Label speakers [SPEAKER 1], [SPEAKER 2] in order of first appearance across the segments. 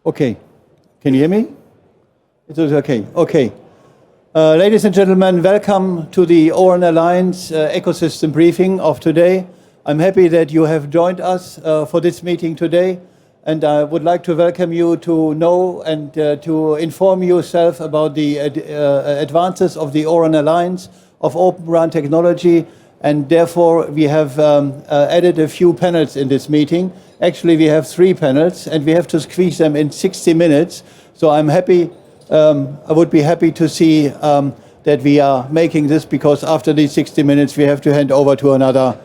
[SPEAKER 1] Okay. Can you hear me? It is okay. Okay. Ladies and gentlemen, welcome to the Oren Alliance ecosystem briefing of today. I'm happy that you have joined us for this meeting today, and I would like to welcome you to know and to inform yourself about the advances of the Oren Alliance of Open RAN technology, and therefore we have added a few panels in this meeting. Actually, we have 3 panels, and we have to squeeze them in 60 minutes. So I'm happy. I would be happy to see that we are making this, because after these 60 minutes we have to hand over to another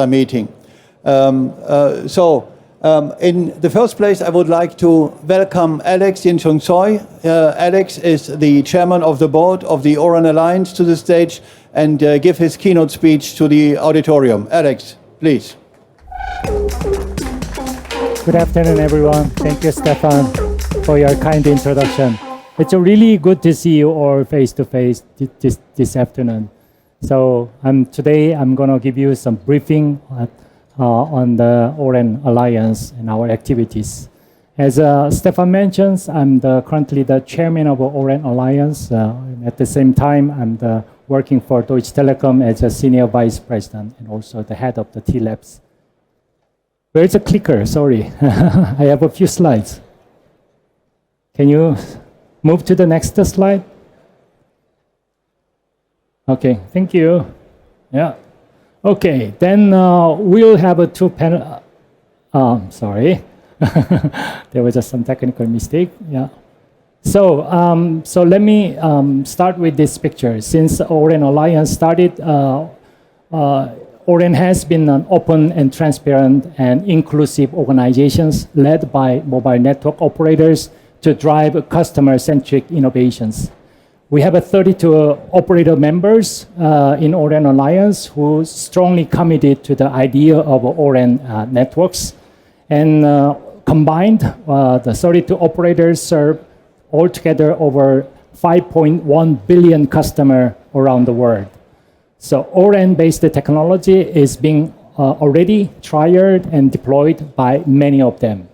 [SPEAKER 1] meeting. In the first place, I would like to welcome Alex Yin-Chung Tsoi. Alex is the chairman of the board of the Oren Alliance to the stage and give his keynote speech to the auditorium. Alex, please.
[SPEAKER 2] Good afternoon, everyone. Thank you, Stefan, for your kind introduction. It's really good to see you all face to face this afternoon. So today I'm going to give you some briefing on the Oren Alliance and our activities. As Stefan mentions, I'm currently the chairman of Oren Alliance. At the same time, I'm working for Deutsche Telekom as a senior vice president and also the head of the T-Labs. Where's the clicker? Sorry, I have a few slides. Can you move to the next slide? Okay, thank you. Yeah. Okay, then we'll have a 2 panel. Sorry, there was just some technical mistake. Yeah. So let me start with this picture. Since Oren Alliance started, Oren has been an open and transparent and inclusive organizations led by mobile network operators to drive customer-centric innovations. We have 32 operator members in Oren Alliance who strongly committed to the idea of Oren networks. And combined, the 32 operators serve altogether over 5.1 billion customers around the world. So Oren-based technology is being already trialed and deployed by many of them.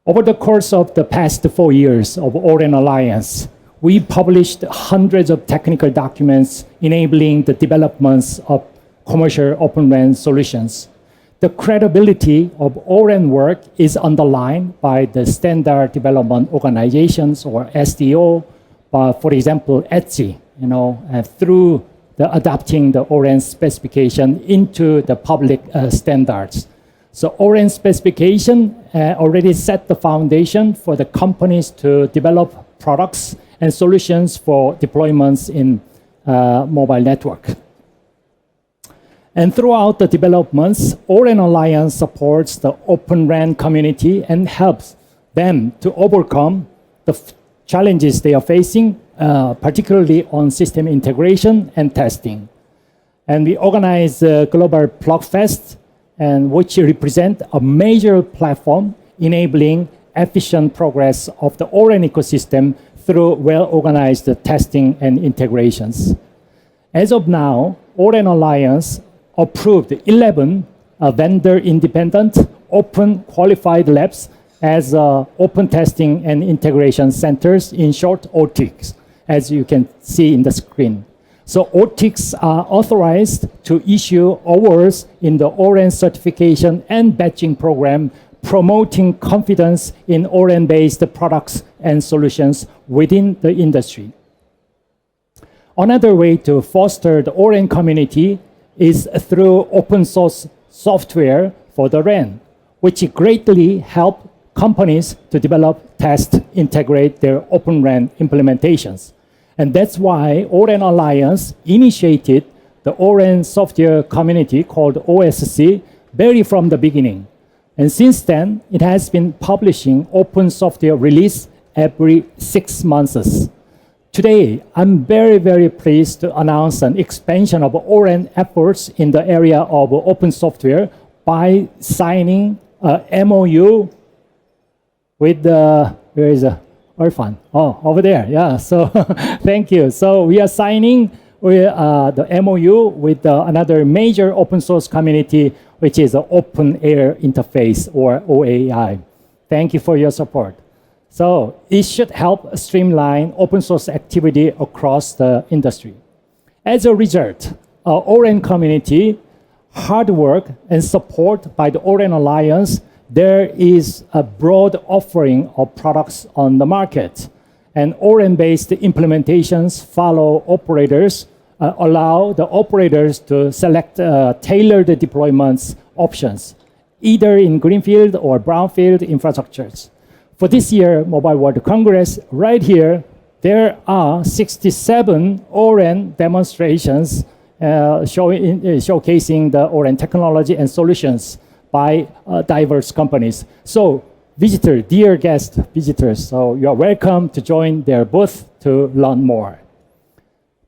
[SPEAKER 2] Over the course of the past 4 years of Oren Alliance, we published hundreds of technical documents enabling the developments of commercial Open RAN solutions. The credibility of Oren work is underlined by the standard development organizations, or SDO, for example, ETSI, through adapting the Oren specification into the public standards. So Oren specification already set the foundation for the companies to develop products and solutions for deployments in mobile network. And throughout the developments, Oren Alliance supports the Open RAN community and helps them to overcome the challenges they are facing, particularly on system integration and testing. And we organize Global Plugfest, which represent a major platform enabling efficient progress of the Oren ecosystem through well-organized testing and integrations. As of now, Oren Alliance approved 11 vendor-independent, open qualified labs as open testing and integration centers, in short, OTICs, as you can see in the screen. So OTICs are authorized to issue awards in the Oren certification and batching program, promoting confidence in Oren-based products and solutions within the industry. Another way to foster the Oren community is through open source software for the RAN, which greatly help companies to develop, test, integrate their Open RAN implementations. And that's why Oren Alliance initiated the Oren software community called OSC very from the beginning. And since then, it has been publishing open software release every 6 months. Today, I'm very, very pleased to announce an expansion of Oren efforts in the area of open software by signing a MOU with where is Irfan? Oh, over there. Yeah. So thank you. So we are signing the MOU with another major open source community, which is the Open Air Interface, or OAI. Thank you for your support. So it should help streamline open source activity across the industry. As a result, our ORAN community, hard work and support by the ORAN Alliance, there is a broad offering of products on the market. And ORAN-based implementations follow operators, allow the operators to select tailored deployments options, either in greenfield or brownfield infrastructures. For this year Mobile World Congress, right here, there are 67 ORAN demonstrations showcasing the ORAN technology and solutions by diverse companies. So visitors, dear guest visitors, so you are welcome to join their booth to learn more.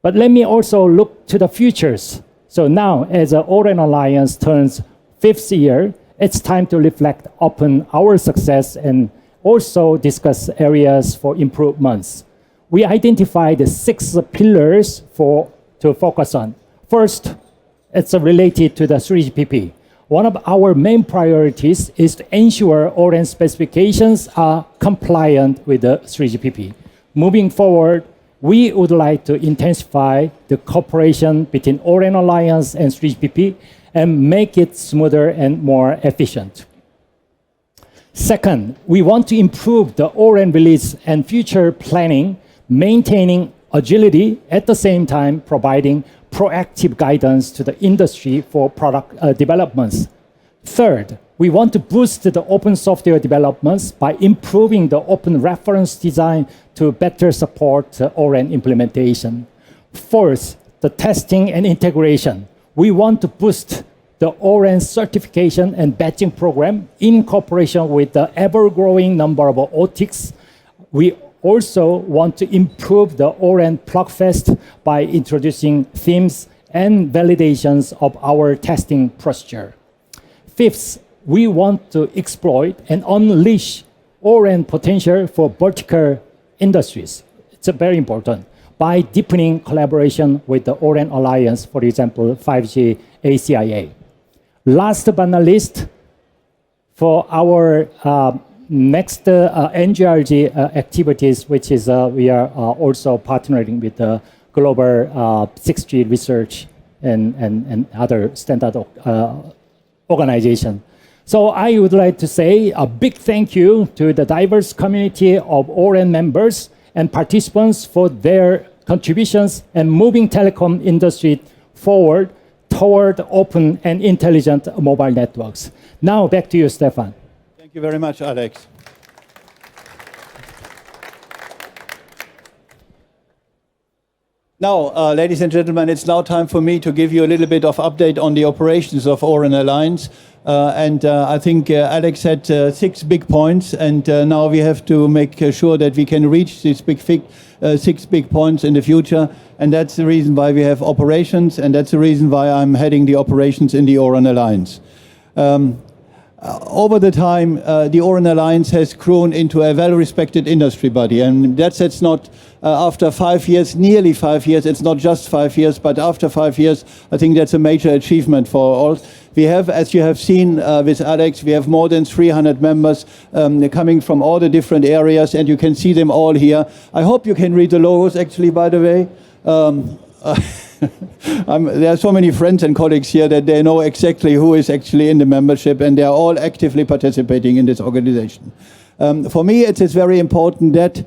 [SPEAKER 2] But let me also look to the futures. So now, as the ORAN Alliance turns 5th year, it's time to reflect upon our success and also discuss areas for improvements. We identified 6 pillars to focus on. First, it's related to the 3GPP. One of our main priorities is to ensure ORAN specifications are compliant with the 3GPP. Moving forward, we would like to intensify the cooperation between ORAN Alliance and 3GPP and make it smoother and more efficient. Second, we want to improve the ORAN release and future planning, maintaining agility at the same time providing proactive guidance to the industry for product developments. Third, we want to boost the open software developments by improving the open reference design to better support ORAN implementation. Fourth, the testing and integration. We want to boost the ORAN certification and batching program in cooperation with the ever-growing number of OTICs. We also want to improve the ORAN PlugFest by introducing themes and validations of our testing procedure. Fifth, we want to exploit and unleash ORAN potential for vertical industries. It's very important by deepening collaboration with the ORAN Alliance, for example, 5G ACIA. Last but not least, for our next NGRG activities, which is we are also partnering with the Global 6G Research and other standard organization. So I would like to say a big thank you to the diverse community of ORAN members and participants for their contributions and moving telecom industry forward toward open and intelligent mobile networks. Now back to you, Stefan.
[SPEAKER 1] Thank you very much, Alex. Now, ladies and gentlemen, it's now time for me to give you a little bit of update on the operations of ORAN Alliance. I think Alex had 6 big points, and now we have to make sure that we can reach these 6 big points in the future. And that's the reason why we have operations, and that's the reason why I'm heading the operations in the ORAN Alliance. Over the time, the ORAN Alliance has grown into a well-respected industry body, and that's not after 5 years, nearly 5 years. It's not just 5 years, but after 5 years, I think that's a major achievement for all. We have, as you have seen with Alex, we have more than 300 members coming from all the different areas, and you can see them all here. I hope you can read the logos, actually, by the way. There are so many friends and colleagues here that they know exactly who is actually in the membership, and they are all actively participating in this organization. For me, it is very important that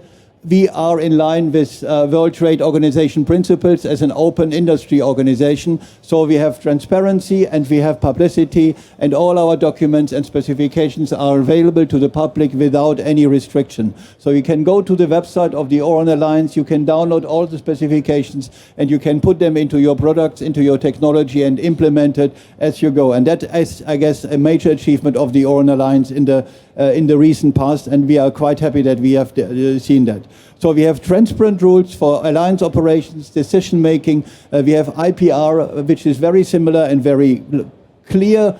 [SPEAKER 1] we are in line with World Trade Organization principles as an open industry organization. So we have transparency and we have publicity, and all our documents and specifications are available to the public without any restriction. So you can go to the website of the ORAN Alliance, you can download all the specifications, and you can put them into your products, into your technology, and implement it as you go. And that is, I guess, a major achievement of the ORAN Alliance in the recent past, and we are quite happy that we have seen that. So we have transparent rules for alliance operations, decision making. We have IPR, which is very similar and very clear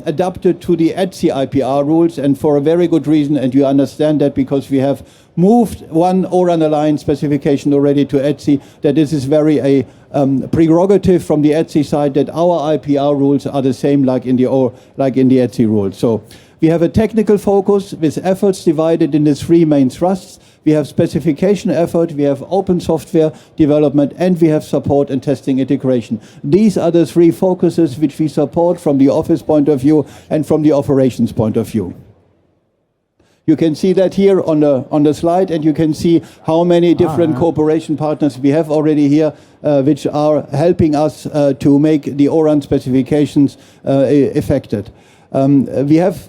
[SPEAKER 1] adapted to the ETSI IPR rules, and for a very good reason, and you understand that because we have moved one ORAN Alliance specification already to ETSI, that this is very a prerogative from the ETSI side that our IPR rules are the same like in the ETSI rules. So we have a technical focus with efforts divided into 3 main thrusts. We have specification effort, we have open software development, and we have support and testing integration. These are the 3 focuses which we support from the office point of view and from the operations point of view. You can see that here on the slide, and you can see how many different cooperation partners we have already here, which are helping us to make the ORAN specifications effective. We have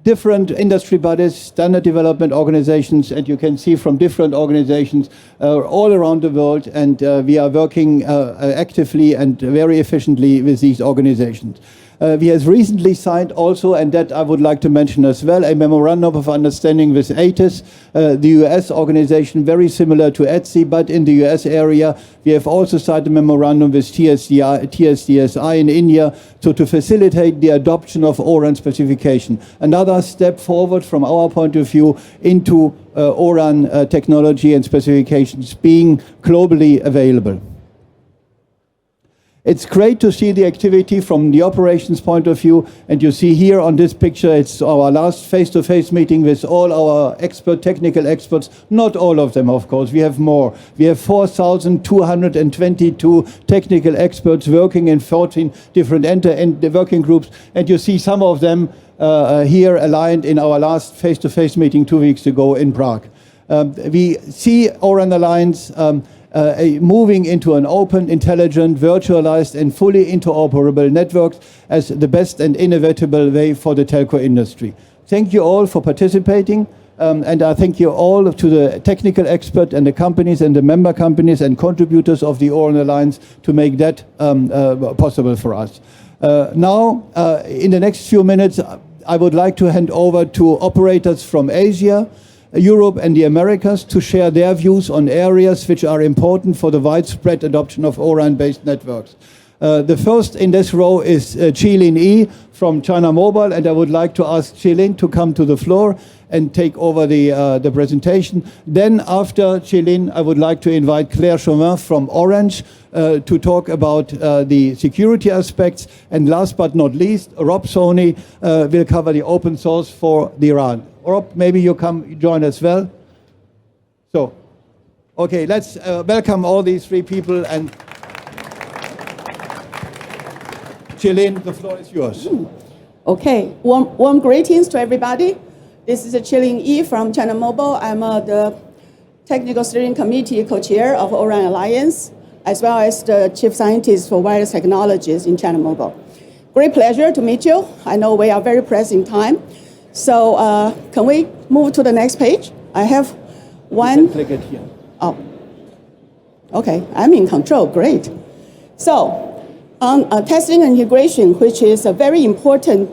[SPEAKER 1] different industry bodies, standard development organizations, and you can see from different organizations all around the world, and we are working actively and very efficiently with these organizations. We have recently signed also, and that I would like to mention as well, a memorandum of understanding with ATIS, the US organization, very similar to ETSI, but in the US area. We have also signed a memorandum with TSDSI in India, so to facilitate the adoption of ORAN specification. Another step forward from our point of view into ORAN technology and specifications being globally available. It's great to see the activity from the operations point of view, and you see here on this picture, it's our last face-to-face meeting with all our technical experts, not all of them, of course, we have more. We have 4,222 technical experts working in 14 different end-to-end working groups, and you see some of them here aligned in our last face-to-face meeting 2 weeks ago in Prague. We see ORAN Alliance moving into an open, intelligent, virtualized, and fully interoperable network as the best and inevitable way for the telco industry. Thank you all for participating, and I thank you all to the technical expert and the companies and the member companies and contributors of the ORAN Alliance to make that possible for us. Now, in the next few minutes, I would like to hand over to operators from Asia, Europe and the Americas to share their views on areas which are important for the widespread adoption of ORAN-based networks. The first in this row is Qilin Yi from China Mobile, and I would like to ask Qilin to come to the floor and take over the presentation. Then after Qilin, I would like to invite Claire Chauvin from Orange to talk about the security aspects. And last but not least, Rob Sony will cover the open source for the Iran. Rob, maybe you come join as well. So, okay, let's welcome all these 3 people, and Qilin, the floor is yours.
[SPEAKER 3] Okay, warm greetings to everybody. This is Qilin Yi from China Mobile. I'm the Technical Steering Committee co-chair of ORAN Alliance, as well as the Chief Scientist for Wireless Technologies in China Mobile. Great pleasure to meet you. I know we are very pressed in time. So can we move to the next page? I have one.
[SPEAKER 1] You can click it here.
[SPEAKER 3] Oh, okay, I'm in control, great. So on testing and integration, which is a very important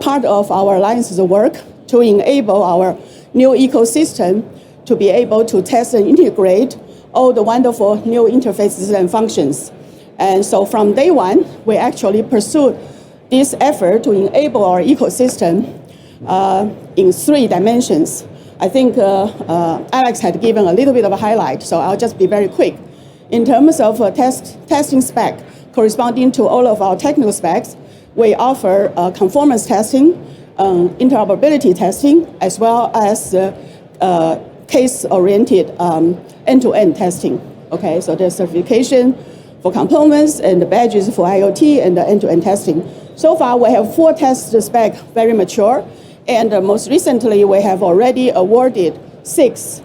[SPEAKER 3] part of our alliance's work to enable our new ecosystem to be able to test and integrate all the wonderful new interfaces and functions. And so from day one, we actually pursued this effort to enable our ecosystem in 3 dimensions. I think Alex had given a little bit of a highlight, so I'll just be very quick. In terms of testing spec corresponding to all of our technical specs, we offer conformance testing, interoperability testing, as well as case-oriented end-to-end testing. Okay, so there's certification for components and the badges for IoT and the end-to-end testing. So far, we have 4 test specs, very mature. And most recently, we have already awarded 6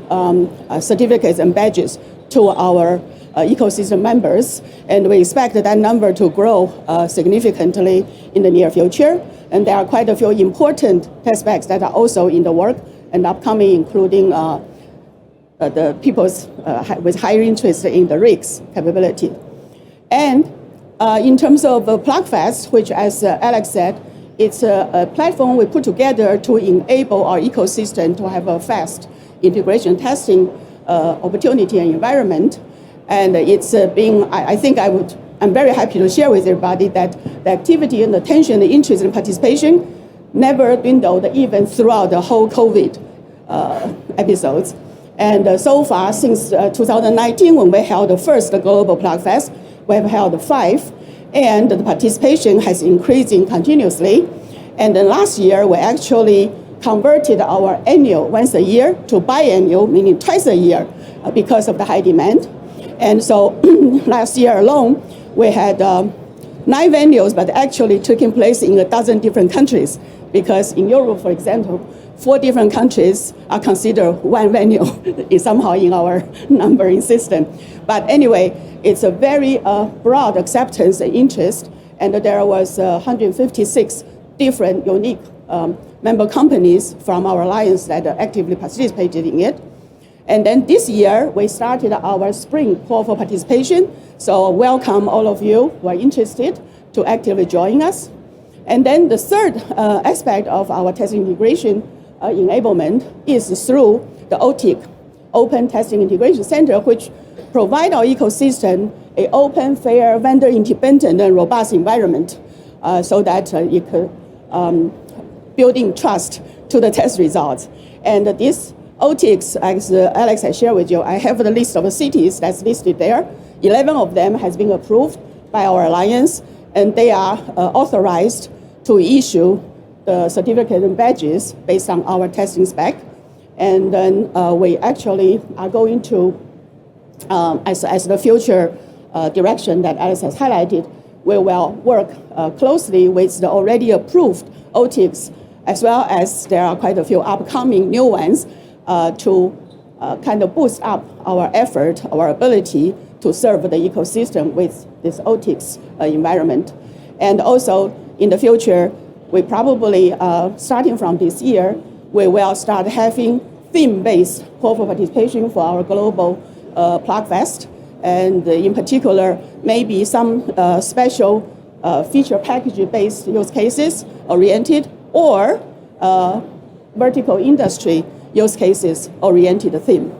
[SPEAKER 3] certificates and badges to our ecosystem members. And we expect that number to grow significantly in the near future. And there are quite a few important test specs that are also in the work and upcoming, including the people's with higher interest in the RICS capability. And in terms of PlugFast, which as Alex said, it's a platform we put together to enable our ecosystem to have a fast integration testing opportunity and environment. And it's being, I think I would I'm very happy to share with everybody that the activity and attention, the interest and participation never dwindled even throughout the whole COVID episodes. And so far, since 2019, when we held the first Global Plaque Fest, we have held 5, and the participation has increasing continuously. And then last year, we actually converted our annual once a year to biannual, meaning twice a year, because of the high demand. And so last year alone, we had 9 venues, but actually taking place in 12 different countries, because in Europe, for example, 4 different countries are considered one venue is somehow in our numbering system. But anyway, it's a very broad acceptance and interest, and there was 156 different unique member companies from our alliance that actively participated in it. And then this year, we started our spring call for participation. So welcome all of you who are interested to actively join us. And then the third aspect of our testing integration enablement is through the OTIC, Open Testing Integration Center, which provide our ecosystem an open, fair, vendor-independent, and robust environment so that it could building trust to the test results. And this OTICs, as Alex has shared with you, I have the list of cities that's listed there. 11 of them has been approved by our alliance, and they are authorized to issue the certificate and badges based on our testing spec. And then we actually are going to, as the future direction that Alex has highlighted, we will work closely with the already approved OTICs, as well as there are quite a few upcoming new ones to kind of boost up our effort, our ability to serve the ecosystem with this OTICs environment. And also in the future, we probably, starting from this year, we will start having theme-based call for participation for our global Plaque Fest. And in particular, maybe some special feature package-based use cases oriented, or vertical industry use cases oriented theme.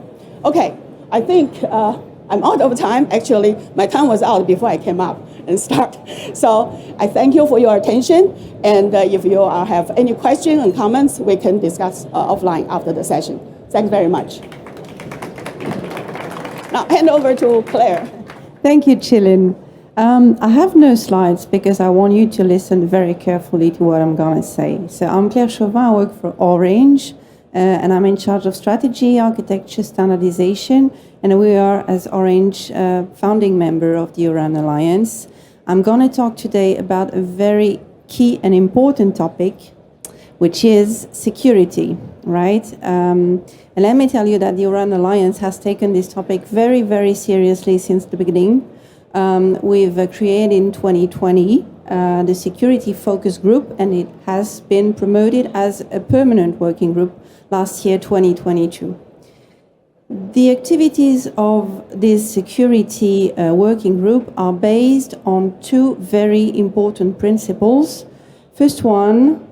[SPEAKER 3] Okay, I think I'm out of time. Actually, my time was out before I came up and start. So I thank you for your attention. And if you have any questions and comments, we can discuss offline after the session. Thanks very much. Now, hand over to Claire.
[SPEAKER 4] Thank you, Chilin. I have no slides because I want you to listen very carefully to what I'm going to say. So I'm Claire Chauvin, I work for Orange, and I'm in charge of strategy, architecture, standardization, and we are, as Orange, founding member of the ORAN Alliance. I'm going to talk today about a very key and important topic, which is security, right? And let me tell you that the ORAN Alliance has taken this topic very, very seriously since the beginning. We've created in 2020 the Security Focus Group, and it has been promoted as a permanent working group last year, 2022. The activities of this security working group are based on 2 very important principles. First one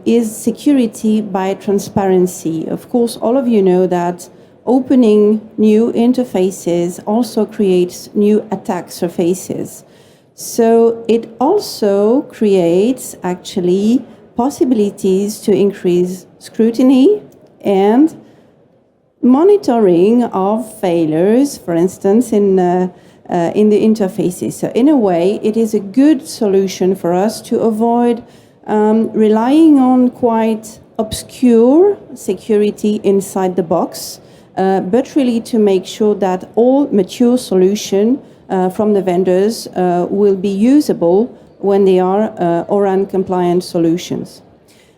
[SPEAKER 4] is security by transparency. Of course, all of you know that opening new interfaces also creates new attack surfaces. So it also creates actually possibilities to increase scrutiny and monitoring of failures, for instance, in the interfaces. So in a way, it is a good solution for us to avoid relying on quite obscure security inside the box, but really to make sure that all mature solutions from the vendors will be usable when they are ORAN compliant solutions.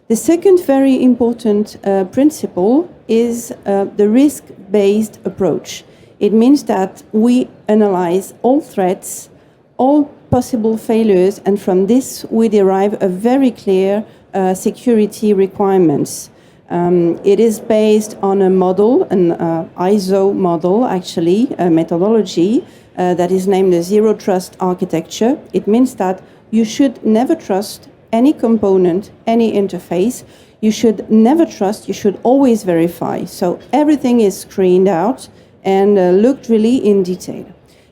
[SPEAKER 4] The second very important principle is the risk-based approach. It means that we analyze all threats, all possible failures, and from this we derive a very clear security requirements. It is based on a model, an ISO model, actually, a methodology that is named the Zero Trust Architecture. It means that you should never trust any component, any interface. You should never trust, you should always verify. So everything is screened out and looked really in detail.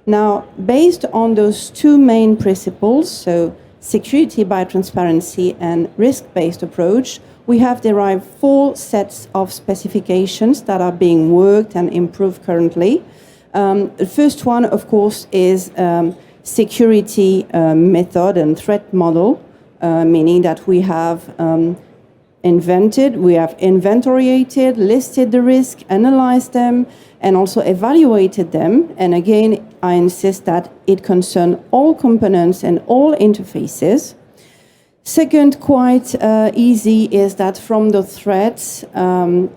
[SPEAKER 4] Now, based on those two main principles, so security by transparency and risk-based approach, we have derived 4 sets of specifications that are being worked and improved currently. The first one, of course, is security method and threat model, meaning that we have inventoriated, listed the risk, analyzed them, and also evaluated them. And again, I insist that it concerns all components and all interfaces. Second, quite easy, is that from the threats and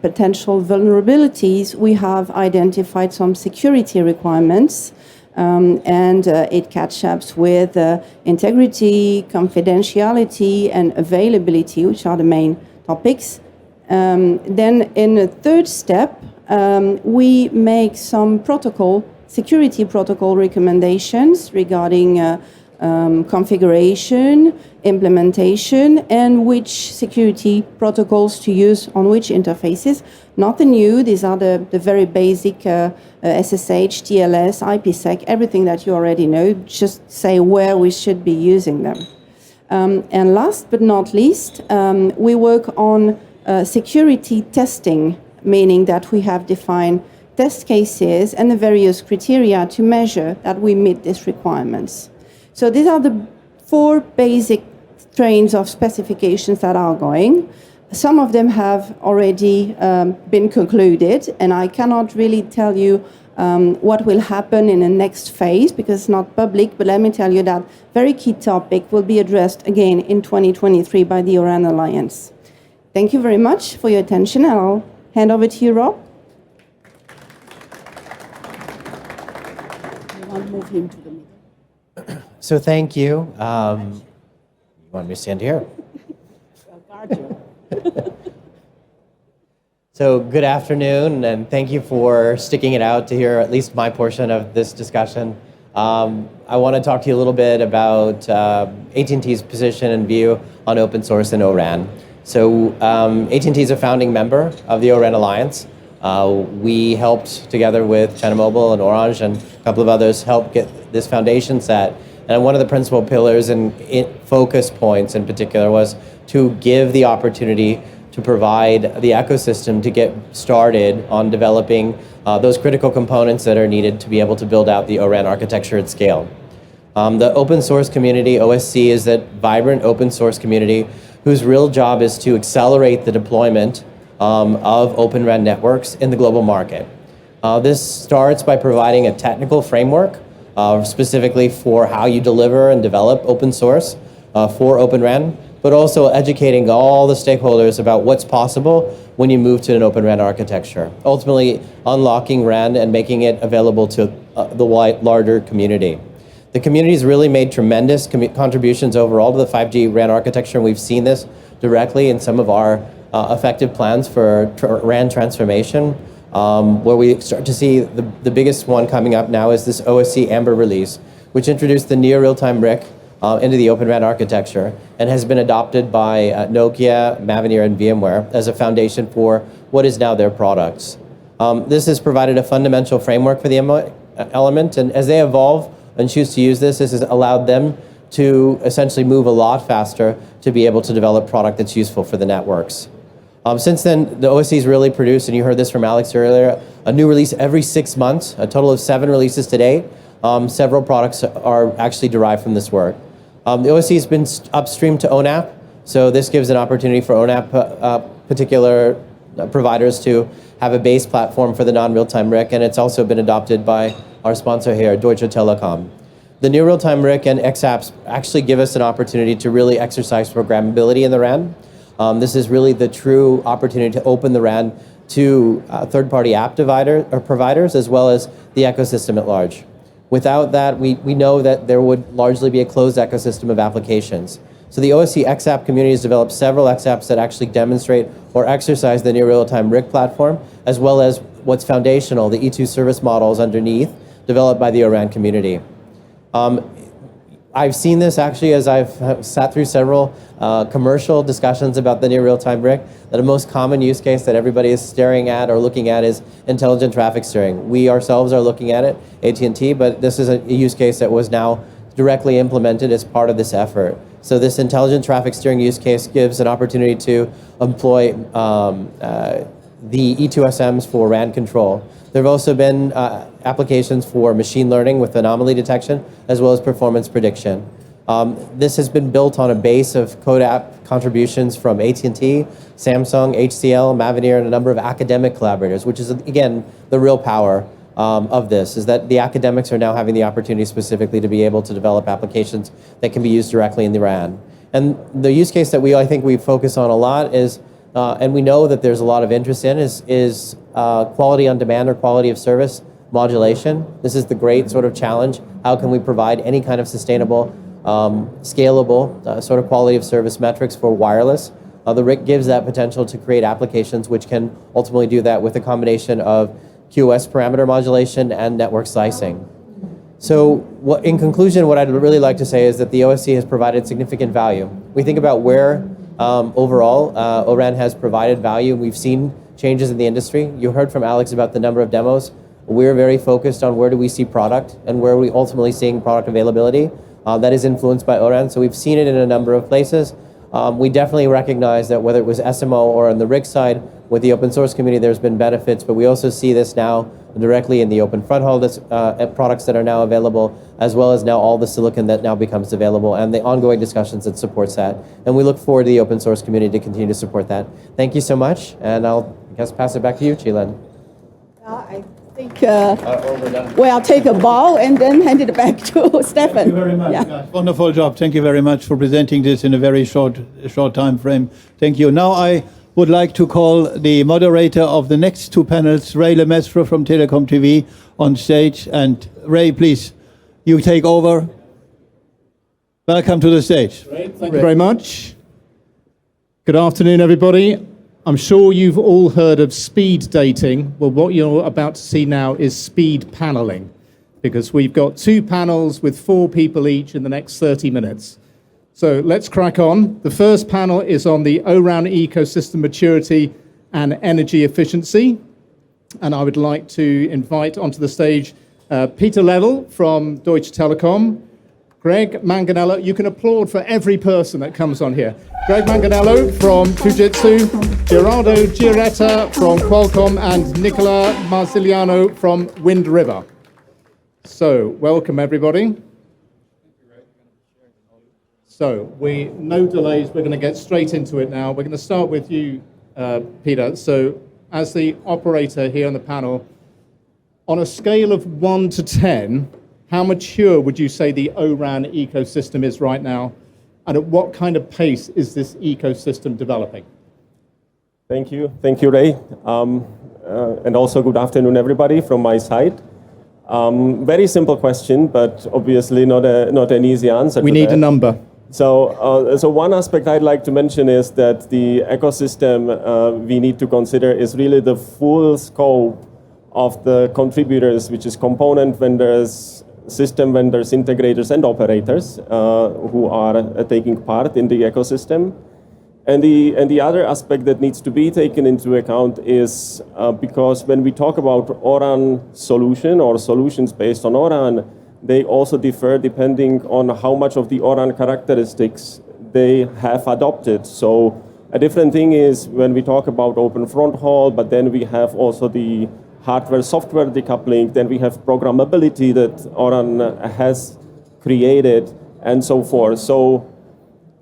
[SPEAKER 4] potential vulnerabilities, we have identified some security requirements, and it catches up with integrity, confidentiality, and availability, which are the main topics. Then in the third step, we make some security protocol recommendations regarding configuration, implementation, and which security protocols to use on which interfaces. Nothing new. These are the very basic SSH, TLS, IPsec, everything that you already know. Just say where we should be using them. And last but not least, we work on security testing, meaning that we have defined test cases and the various criteria to measure that we meet these requirements. So these are the 4 basic trains of specifications that are going. Some of them have already been concluded, and I cannot really tell you what will happen in the next phase because it's not public, but let me tell you that very key topic will be addressed again in 2023 by the ORAN Alliance. Thank you very much for your attention, and I'll hand over to you, Rob.
[SPEAKER 3] You want to move him to the middle?
[SPEAKER 5] So thank you. You want me to stand here?
[SPEAKER 3] I'll guard you.
[SPEAKER 5] So good afternoon, and thank you for sticking it out to hear at least my portion of this discussion. I want to talk to you a little bit about AT&T's position and view on open source and ORAN. So AT&T is a founding member of the ORAN Alliance. We helped, together with China Mobile and Orange and a couple of others, help get this foundation set. And one of the principal pillars and focus points in particular was to give the opportunity to provide the ecosystem to get started on developing those critical components that are needed to be able to build out the ORAN architecture at scale. The open source community, OSC, is that vibrant open source community whose real job is to accelerate the deployment of Open RAN networks in the global market. This starts by providing a technical framework specifically for how you deliver and develop open source for Open RAN, but also educating all the stakeholders about what's possible when you move to an Open RAN architecture, ultimately unlocking RAN and making it available to the larger community. The community's really made tremendous contributions overall to the 5G RAN architecture, and we've seen this directly in some of our effective plans for RAN transformation, where we start to see the biggest one coming up now is this OSC Amber release, which introduced the near real-time RIC into the Open RAN architecture and has been adopted by Nokia, Mavenir, and VMware as a foundation for what is now their products. This has provided a fundamental framework for the element, and as they evolve and choose to use this has allowed them to essentially move a lot faster to be able to develop product that's useful for the networks. Since then, the OSC's really produced, and you heard this from Alex earlier, a new release every 6 months, a total of 7 releases to date. Several products are actually derived from this work. The OSC has been upstream to ONAP, so this gives an opportunity for ONAP particular providers to have a base platform for the non-real-time RIC, and it's also been adopted by our sponsor here, Deutsche Telekom. The new real-time RIC and XApps actually give us an opportunity to really exercise programmability in the RAN. This is really the true opportunity to open the RAN to third-party app providers as well as the ecosystem at large. Without that, we know that there would largely be a closed ecosystem of applications. So the OSC XApp community has developed several XApps that actually demonstrate or exercise the near real-time RIC platform, as well as what's foundational, the E2 service models underneath, developed by the ORAN community. I've seen this actually as I've sat through several commercial discussions about the near real-time brick, that a most common use case that everybody is staring at or looking at is intelligent traffic steering. We ourselves are looking at it, AT&T, but this is a use case that was now directly implemented as part of this effort. So this intelligent traffic steering use case gives an opportunity to employ the E2SMs for RAN control. There have also been applications for machine learning with anomaly detection, as well as performance prediction. This has been built on a base of code app contributions from AT&T, Samsung, HCL, Mavenir, and a number of academic collaborators, which is, again, the real power of this, is that the academics are now having the opportunity specifically to be able to develop applications that can be used directly in the RAN. And the use case that I think we focus on a lot is, and we know that there's a lot of interest in, is quality on demand or quality of service modulation. This is the great sort of challenge. How can we provide any kind of sustainable, scalable sort of quality of service metrics for wireless? The RIC gives that potential to create applications which can ultimately do that with a combination of QoS parameter modulation and network slicing. So in conclusion, what I'd really like to say is that the OSC has provided significant value. We think about where overall O-RAN has provided value. We've seen changes in the industry. You heard from Alex about the number of demos. We're very focused on where do we see product and where are we ultimately seeing product availability. That is influenced by O-RAN. So we've seen it in a number of places. We definitely recognize that whether it was SMO or on the RIC side, with the open source community, there's been benefits, but we also see this now directly in the open front haul products that are now available, as well as now all the silicon that now becomes available and the ongoing discussions that supports that. And we look forward to the open source community to continue to support that. Thank you so much, and I'll pass it back to you, Qilan.
[SPEAKER 3] I think I'll take a bow and then hand it back to Stefan.
[SPEAKER 1] Thank you very much.
[SPEAKER 3] Yeah.
[SPEAKER 1] Guys. Wonderful job. Thank you very much for presenting this in a very short time frame. Thank you. Now I would like to call the moderator of the next two panels, Ray Lemestre from Telecom TV, on stage. And Ray, please, you take over. Welcome to the stage.
[SPEAKER 6] Great. Thank you very much. Good afternoon, everybody. I'm sure you've all heard of speed dating. Well, what you're about to see now is speed paneling, because we've got two panels with 4 people each in the next 30 minutes. So let's crack on. The first panel is on the O-RAN ecosystem maturity and energy efficiency. And I would like to invite onto the stage Peter Level from Deutsche Telekom, Greg Manganello. You can applaud for every person that comes on here. Greg Manganello from Fujitsu, Gerardo Giaretta from Qualcomm, and Nicola Marziliano from Wind River. So welcome, everybody. So no delays, we're going to get straight into it now. We're going to start with you, Peter. So as the operator here on the panel, on a scale of 1 to 10, how mature would you say the O-RAN ecosystem is right now? And at what kind of pace is this ecosystem developing?
[SPEAKER 7] Thank you, Ray. And also good afternoon, everybody, from my side. Very simple question, but obviously not an easy answer.
[SPEAKER 6] We need a number.
[SPEAKER 7] So one aspect I'd like to mention is that the ecosystem we need to consider is really the full scope of the contributors, which is component vendors, system vendors, integrators, and operators who are taking part in the ecosystem. And the other aspect that needs to be taken into account is because when we talk about O-RAN solution or solutions based on O-RAN, they also differ depending on how much of the O-RAN characteristics they have adopted. So a different thing is when we talk about open front haul, but then we have also the hardware-software decoupling, then we have programmability that O-RAN has created, and so forth. So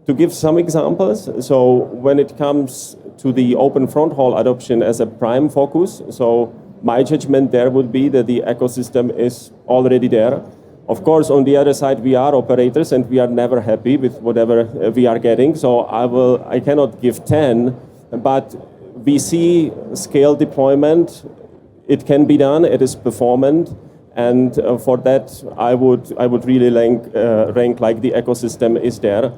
[SPEAKER 7] to give some examples, so when it comes to the open front haul adoption as a prime focus, so my judgment there would be that the ecosystem is already there. Of course, on the other side, we are operators and we are never happy with whatever we are getting. So I cannot give 10, but we see scale deployment. It can be done. It is performant, and for that, I would really rank like the ecosystem is there.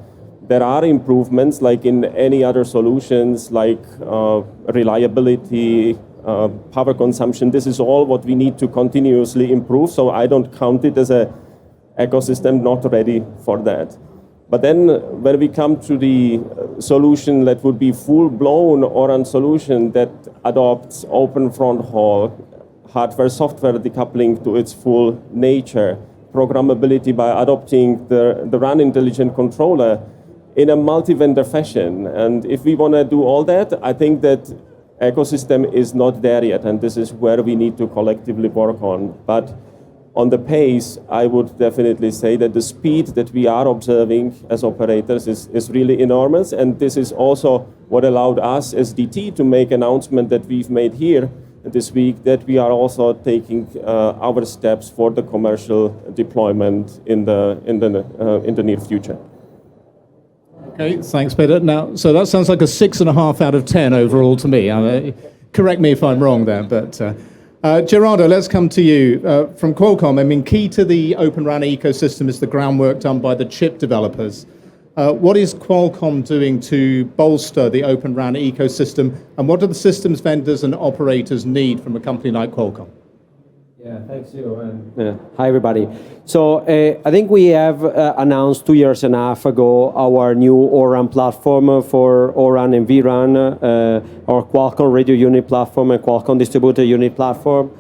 [SPEAKER 7] There are improvements, like in any other solutions, like reliability, power consumption. This is all what we need to continuously improve. So I don't count it as a ecosystem not ready for that. But then when we come to the solution that would be full-blown ORAN solution that adopts open front haul, hardware-software decoupling to its full nature, programmability by adopting the RAN intelligent controller in a multi-vendor fashion. And if we want to do all that, I think that ecosystem is not there yet, and this is where we need to collectively work on. But on the pace, I would definitely say that the speed that we are observing as operators is really enormous, and this is also what allowed us as DT to make an announcement that we've made here this week, that we are also taking our steps for the commercial deployment in the near future.
[SPEAKER 6] Okay, thanks, Peter. Now, so that sounds like a 6.5 out of 10 overall to me. Correct me if I'm wrong there, but Gerardo, let's come to you. From Qualcomm, I mean, key to the Open RAN ecosystem is the groundwork done by the chip developers. What is Qualcomm doing to bolster the Open RAN ecosystem, and what do the systems vendors and operators need from a company like Qualcomm?
[SPEAKER 8] Yeah, thanks you. And hi, everybody. So I think we have announced 2.5 years ago our new ORAN platform for ORAN and vRAN, our Qualcomm radio unit platform and Qualcomm distributed unit platform.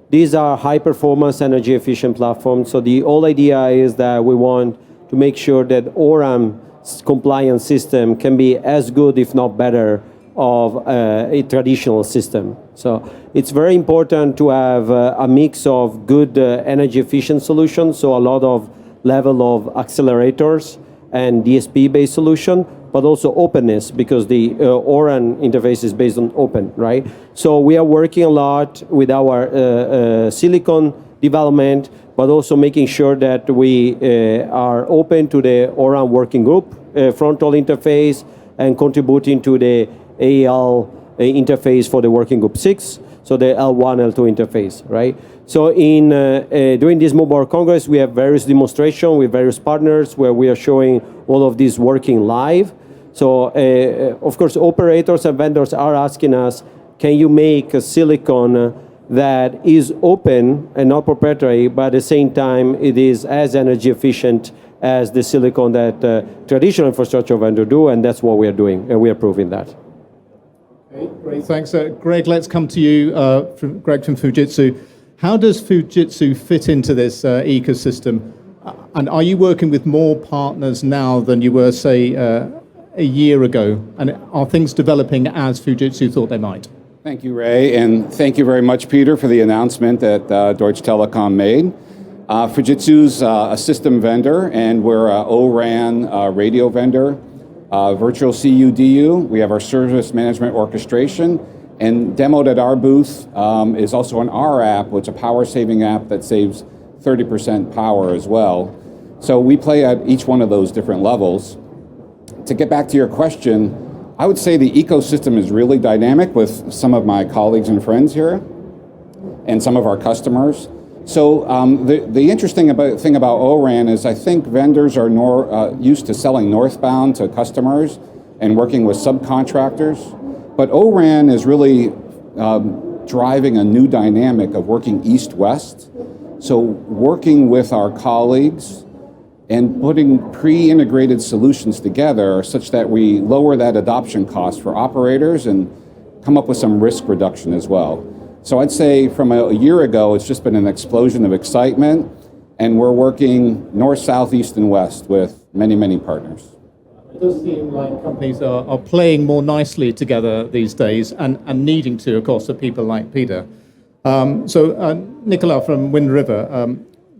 [SPEAKER 8] These are high-performance, energy-efficient platforms. So the whole idea is that we want to make sure that ORAN compliance system can be as good, if not better, of a traditional system. So it's very important to have a mix of good energy efficient solutions, so a lot of level of accelerators and DSP-based solution, but also openness, because the ORAN interface is based on open, right? So we are working a lot with our silicon development, but also making sure that we are open to the ORAN working group, frontal interface, and contributing to the AL interface for the working group 6, so the L1, L2 interface, right? So in during this Mobile Congress, we have various demonstrations with various partners where we are showing all of this working live. So of course, operators and vendors are asking us, can you make a silicon that is open and not proprietary, but at the same time it is as energy efficient as the silicon that traditional infrastructure vendor do, and that's what we are doing, and we are proving that.
[SPEAKER 6] Okay, great, thanks. Greg, let's come to you, Greg from Fujitsu. How does Fujitsu fit into this ecosystem? And are you working with more partners now than you were, say, a year ago? And are things developing as Fujitsu thought they might?
[SPEAKER 9] Thank you, Ray, and thank you very much, Peter, for the announcement that Deutsche Telekom made. Fujitsu's a system vendor, and we're an ORAN radio vendor. Virtual CU/DU, we have our service management orchestration, and demoed at our booth is also an R app, which is a power-saving app that saves 30% power as well. So we play at each one of those different levels. To get back to your question, I would say the ecosystem is really dynamic with some of my colleagues and friends here, and some of our customers. So the interesting thing about ORAN is I think vendors are used to selling northbound to customers and working with subcontractors. But ORAN is really driving a new dynamic of working east-west. So working with our colleagues and putting pre-integrated solutions together such that we lower that adoption cost for operators and come up with some risk reduction as well. So I'd say from a year ago, it's just been an explosion of excitement, and we're working north, south, east, and west with many, many partners.
[SPEAKER 6] It does seem like companies are playing more nicely together these days, and needing to, of course, for people like Peter. Nicola from Wind River,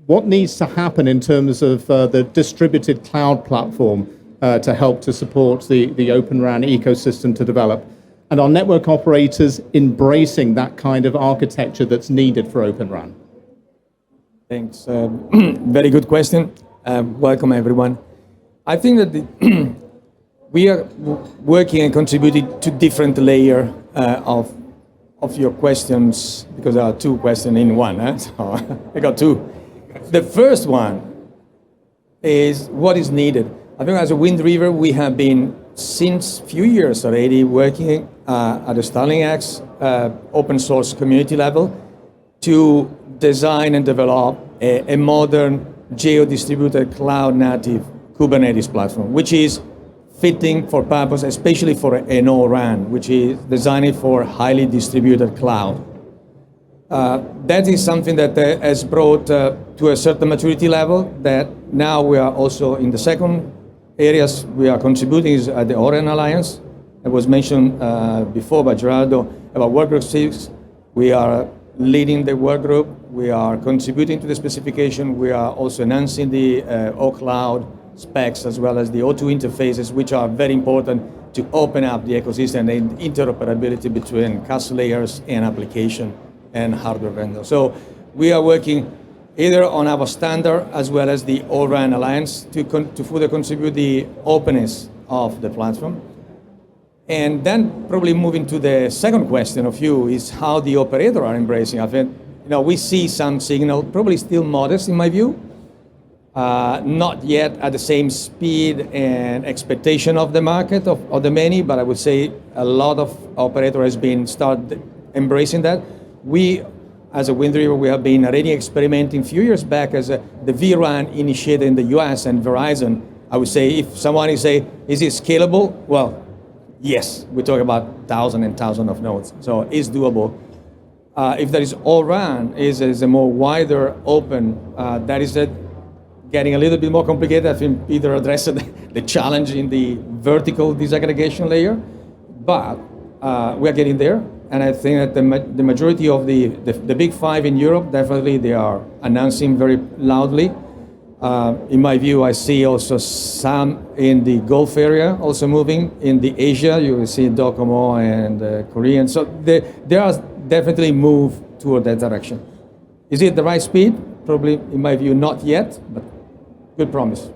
[SPEAKER 6] what needs to happen in terms of the distributed cloud platform to help to support the Open RAN ecosystem to develop? And are network operators embracing that kind of architecture that's needed for Open RAN?
[SPEAKER 10] Thanks. Very good question. Welcome, everyone. I think that we are working and contributing to different layers of your questions, because there are two questions in one. So I got two. The first one is what is needed. I think as a Wind River, we have been since few years already working at the Starlink X open source community level to design and develop a modern geo-distributed cloud-native Kubernetes platform, which is fitting for purpose, especially for an O-RAN, which is designed for highly distributed cloud. That is something that has brought to a certain maturity level that now we are also in the second areas we are contributing is the O-RAN Alliance. It was mentioned before by Gerardo about Workgroup 6. We are leading the workgroup. We are contributing to the specification. We are also enhancing the O-Cloud specs as well as the O2 interfaces, which are very important to open up the ecosystem and interoperability between CAS layers and application and hardware vendors. So we are working either on our standard as well as the O-RAN Alliance to further contribute the openness of the platform. And then probably moving to the second question of you is how the operators are embracing. I think, we see some signal, probably still modest in my view, not yet at the same speed and expectation of the market, of the many, but I would say a lot of operators has been started embracing that. We, as a Wind River, we have been already experimenting a few years back as the vRAN initiated in the US and Verizon. I would say if someone is say, is it scalable? Well, yes, we talk about thousands and thousands of nodes, so it's doable. If there is O-RAN, is a more wider open, that is getting a little bit more complicated. I think Peter addressed the challenge in the vertical disaggregation layer, but we are getting there. And I think that the majority of the big five in Europe, definitely they are announcing very loudly. In my view, I see also some in the Gulf area also moving. In the Asia, you will see Docomo and Korean. So there are definitely move toward that direction. Is it the right speed? Probably, in my view, not yet, but good promise.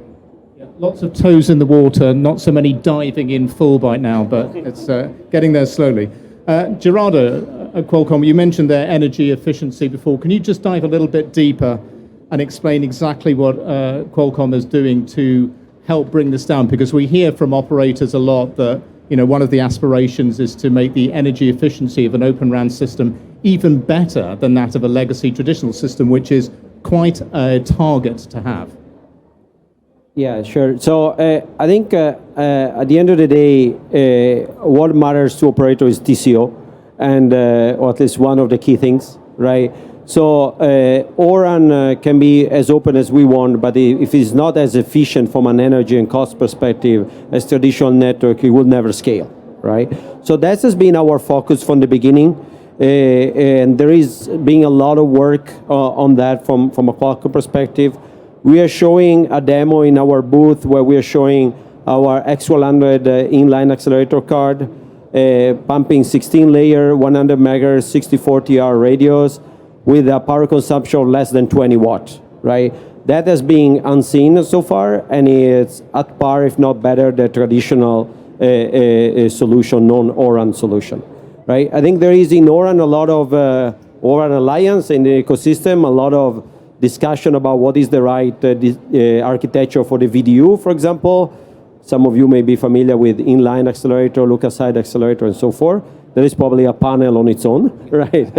[SPEAKER 6] Yeah, lots of toes in the water, not so many diving in full by now, but it's getting there slowly. Gerardo at Qualcomm, you mentioned their energy efficiency before. Can you just dive a little bit deeper and explain exactly what Qualcomm is doing to help bring this down? Because we hear from operators a lot that one of the aspirations is to make the energy efficiency of an Open RAN system even better than that of a legacy traditional system, which is quite a target to have.
[SPEAKER 8] Yeah, sure. So I think at the end of the day, what matters to operator is TCO, and or at least one of the key things, right? So O-RAN can be as open as we want, but if it's not as efficient from an energy and cost perspective as traditional network, it will never scale, right? So that has been our focus from the beginning, and there is being a lot of work on that from a Qualcomm perspective. We are showing a demo in our booth where we are showing our X100 inline accelerator card, pumping 16-layer, 100 megahertz, 6040R radios with a power consumption of less than 20 watts, right? That has been unseen so far, and it's at par, if not better, the traditional solution, non-O-RAN solution, right? I think there is in O-RAN a lot of O-RAN Alliance in the ecosystem, a lot of discussion about what is the right architecture for the VDU, for example. Some of you may be familiar with inline accelerator, look-aside accelerator, and so forth. There is probably a panel on its own, right?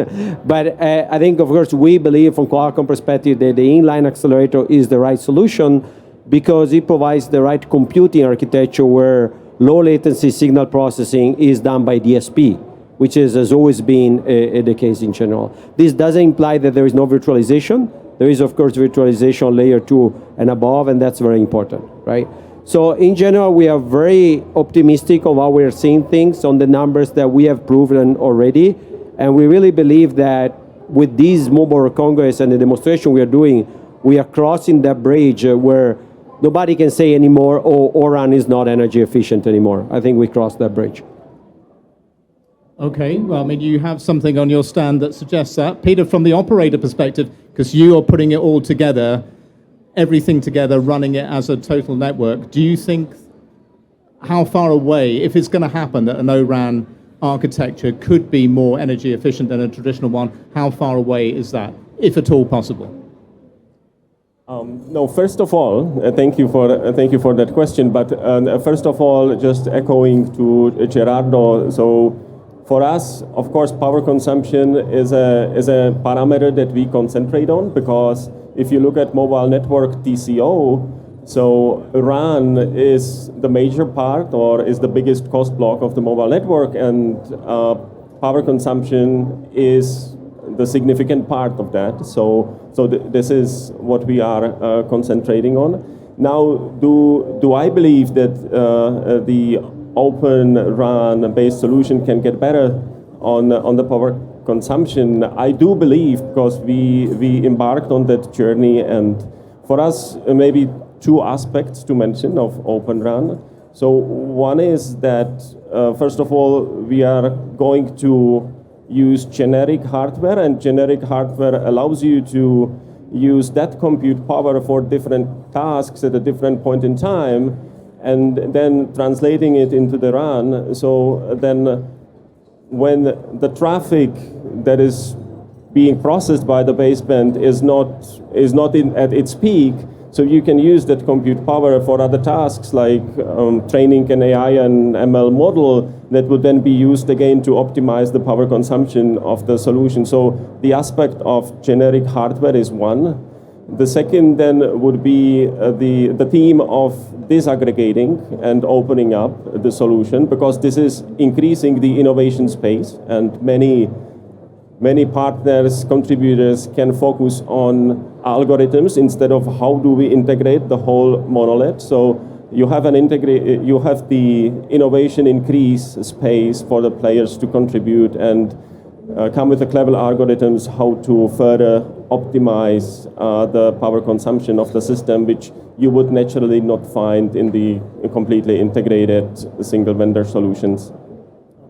[SPEAKER 8] But I think, of course, we believe from Qualcomm perspective that the inline accelerator is the right solution because it provides the right computing architecture where low latency signal processing is done by DSP, which has always been the case in general. This doesn't imply that there is no virtualization. There is, of course, virtualization layer 2 and above, and that's very important, right? So in general, we are very optimistic of how we are seeing things on the numbers that we have proven already. And we really believe that with this Mobile World Congress and the demonstration we are doing, we are crossing that bridge where nobody can say anymore, oh, O-RAN is not energy efficient anymore. I think we crossed that bridge.
[SPEAKER 6] Okay, well, I mean, you have something on your stand that suggests that. Peter, from the operator perspective, because you are putting it all together, everything together, running it as a total network, do you think how far away, if it's going to happen, that an O-RAN architecture could be more energy efficient than a traditional one, how far away is that, if at all possible?
[SPEAKER 7] No, first of all, thank you for that question. But first of all, just echoing to Gerardo, so for us, of course, power consumption is a parameter that we concentrate on because if you look at mobile network TCO, so RAN is the major part or is the biggest cost block of the mobile network, and power consumption is the significant part of that. So this is what we are concentrating on. Now, do I believe that the open RAN-based solution can get better on the power consumption? I do believe, because we embarked on that journey, and for us, maybe two aspects to mention of Open RAN. So one is that, first of all, we are going to use generic hardware, and generic hardware allows you to use that compute power for different tasks at a different point in time, and then translating it into the RAN. So then when the traffic that is being processed by the baseband is not at its peak, so you can use that compute power for other tasks like training an AI and ML model that would then be used again to optimize the power consumption of the solution. So the aspect of generic hardware is one. The second then would be the theme of disaggregating and opening up the solution, because this is increasing the innovation space, and many partners, contributors can focus on algorithms instead of how do we integrate the whole monolith. So you have the innovation increase space for the players to contribute and come with the clever algorithms how to further optimize the power consumption of the system, which you would naturally not find in the completely integrated single vendor solutions.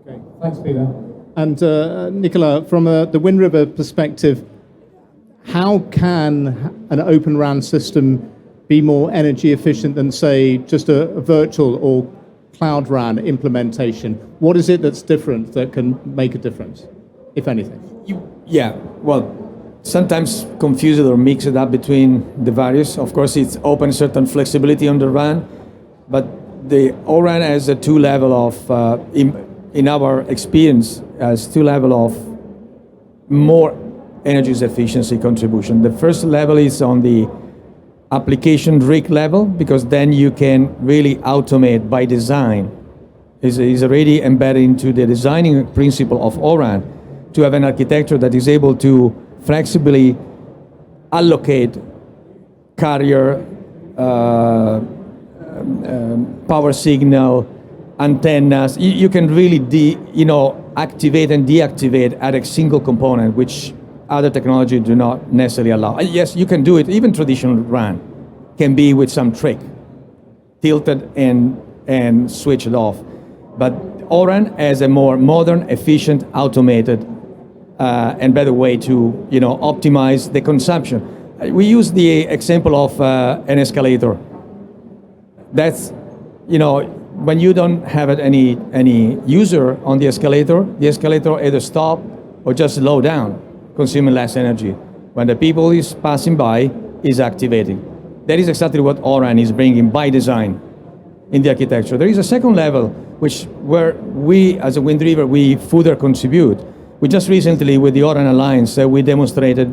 [SPEAKER 6] Okay, thanks, Peter. And Nicola, from the Wind River perspective, how can an Open RAN system be more energy efficient than, say, just a virtual or Cloud RAN implementation? What is it that's different that can make a difference, if anything?
[SPEAKER 10] Sometimes confuse it or mix it up between the various. Of course, it's open certain flexibility on the RAN, but the O-RAN has a two level of, in our experience, has two level of more energy efficiency contribution. The first level is on the application rig level, because then you can really automate by design. Is already embedded into the designing principle of O-RAN to have an architecture that is able to flexibly allocate carrier, power signal, antennas. You can really activate and deactivate at a single component, which other technology do not necessarily allow. Yes, you can do it. Even traditional RAN can be with some trick, tilted and switched off. But O-RAN has a more modern, efficient, automated, and better way to optimize the consumption. We use the example of an escalator. That's when you don't have any user on the escalator either stop or just slow down, consuming less energy. When the people is passing by, is activating. That is exactly what O-RAN is bringing by design in the architecture. There is a second level, where we, as a Wind River, we further contribute. We just recently, with the O-RAN Alliance, we demonstrated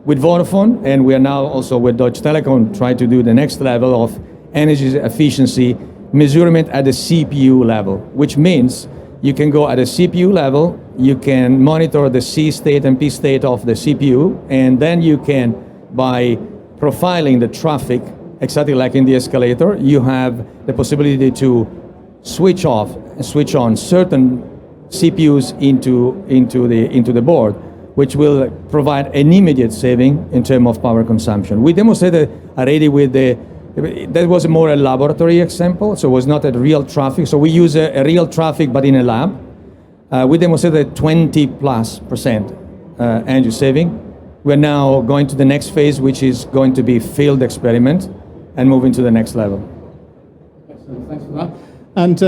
[SPEAKER 10] with Vodafone, and we are now also with Deutsche Telekom trying to do the next level of energy efficiency measurement at the CPU level, which means you can go at a CPU level, you can monitor the C state and P state of the CPU, and then you can, by profiling the traffic, exactly like in the escalator, you have the possibility to switch off and switch on certain CPUs into the board, which will provide an immediate saving in terms of power consumption. We demonstrated already with that was a more laboratory example, so it was not a real traffic. So we use a real traffic, but in a lab. We demonstrated 20+% energy saving. We're now going to the next phase, which is going to be field experiment, and moving to the next level.
[SPEAKER 6] Excellent, thanks for that. And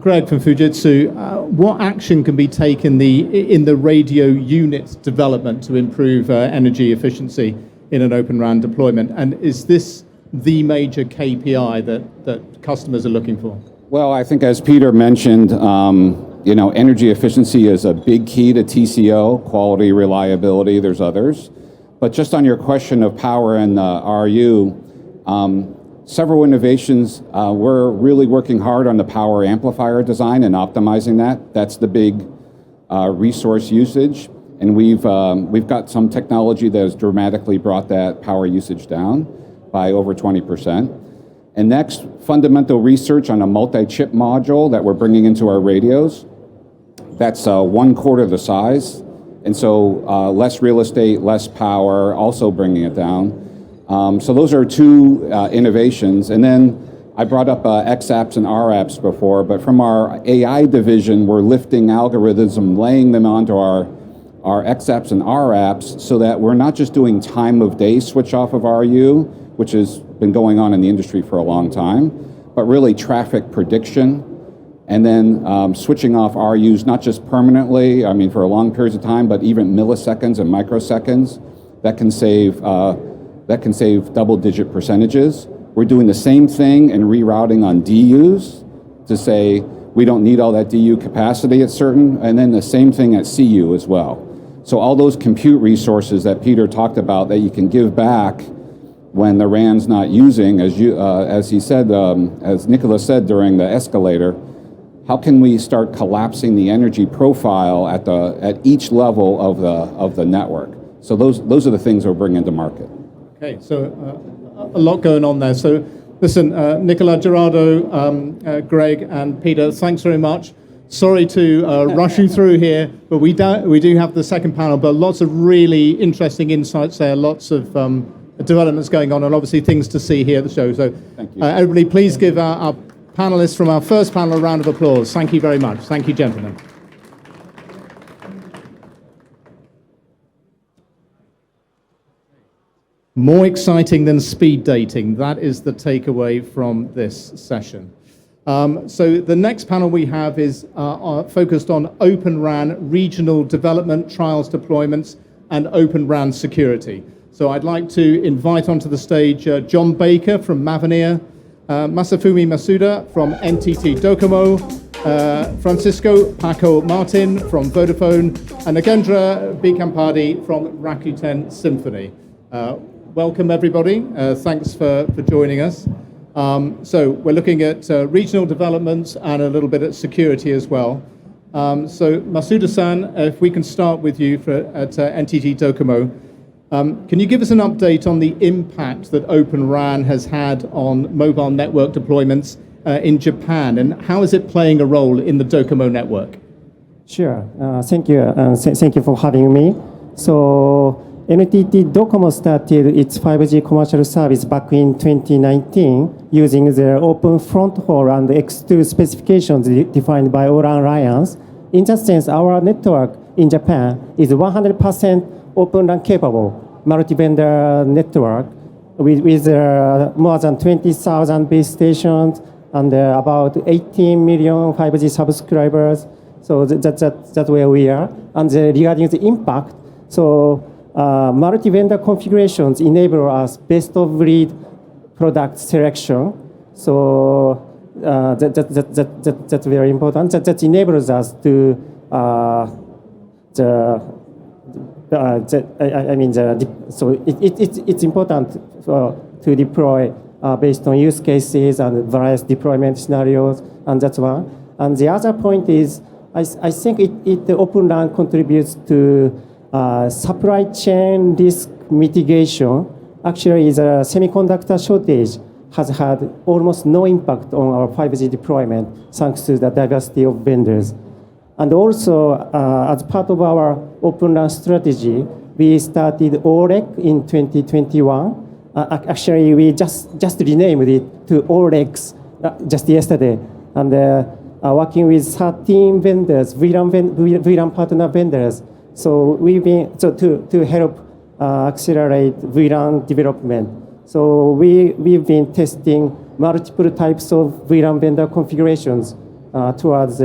[SPEAKER 6] Greg from Fujitsu, what action can be taken in the radio unit development to improve energy efficiency in an Open RAN deployment? And is this the major KPI that customers are looking for?
[SPEAKER 9] Well, I think as Peter mentioned, energy efficiency is a big key to TCO, quality, reliability. There's others. But just on your question of power and RU, several innovations. We're really working hard on the power amplifier design and optimizing that. That's the big resource usage. And we've got some technology that has dramatically brought that power usage down by over 20%. And next, fundamental research on a multi-chip module that we're bringing into our radios. That's 1/4 the size. And so less real estate, less power, also bringing it down. So those are two innovations. And then I brought up XApps and RApps before, but from our AI division, we're lifting algorithms and laying them onto our XApps and RApps so that we're not just doing time of day switch off of RU, which has been going on in the industry for a long time, but really traffic prediction. And then switching off RUs, not just permanently, I mean for long periods of time, but even milliseconds and microseconds, that can save double-digit percentages. We're doing the same thing and rerouting on DUs to say we don't need all that DU capacity at certain, and then the same thing at CU as well. So all those compute resources that Peter talked about that you can give back when the RAN's not using, as he said, as Nicolas said during the escalator, how can we start collapsing the energy profile at each level of the network? So those are the things we're bringing to market.
[SPEAKER 6] Okay, so a lot going on there. So listen, Nicolas, Gerardo, Greg, and Peter, thanks very much. Sorry to rush you through here, but we do have the second panel, but lots of really interesting insights there, lots of developments going on, and obviously things to see here at the show. So
[SPEAKER 9] Thank you.
[SPEAKER 6] Everybody, please give our panelists from our first panel a round of applause. Thank you very much. Thank you, gentlemen. More exciting than speed dating. That is the takeaway from this session. So the next panel we have is focused on Open RAN regional development, trials, deployments, and Open RAN security. So I'd like to invite onto the stage John Baker from Mavenir, Masafumi Masuda from NTT Docomo, Francisco Paco Martin from Vodafone, and Nagendra Bikampadi from Rakuten Symphony. Welcome, everybody. Thanks for joining us. So we're looking at regional developments and a little bit at security as well. So Masuda-san, if we can start with you at NTT Docomo. Can you give us an update on the impact that Open RAN has had on mobile network deployments in Japan, and how is it playing a role in the Docomo network?
[SPEAKER 11] Sure. Thank you. Thank you for having me. So NTT Docomo started its 5G commercial service back in 2019 using their open front haul and X2 specifications defined by O-RAN Alliance. In that sense, our network in Japan is 100% Open RAN capable multi-vendor network with more than 20,000 base stations and about 18 million 5G subscribers. So that's where we are. And regarding the impact, so multi-vendor configurations enable us best-of-breed product selection. So that's very important. That enables us to so it's important to deploy based on use cases and various deployment scenarios, and that's one. And the other point is, I think it Open RAN contributes to supply chain risk mitigation. Actually, the semiconductor shortage has had almost no impact on our 5G deployment thanks to the diversity of vendors. And also, as part of our Open RAN strategy, we started OREC in 2021. Actually, we just renamed it to OREX just yesterday. And working with 13 vendors, VLAN partner vendors. So we've been to help accelerate VLAN development. So we've been testing multiple types of VLAN vendor configurations towards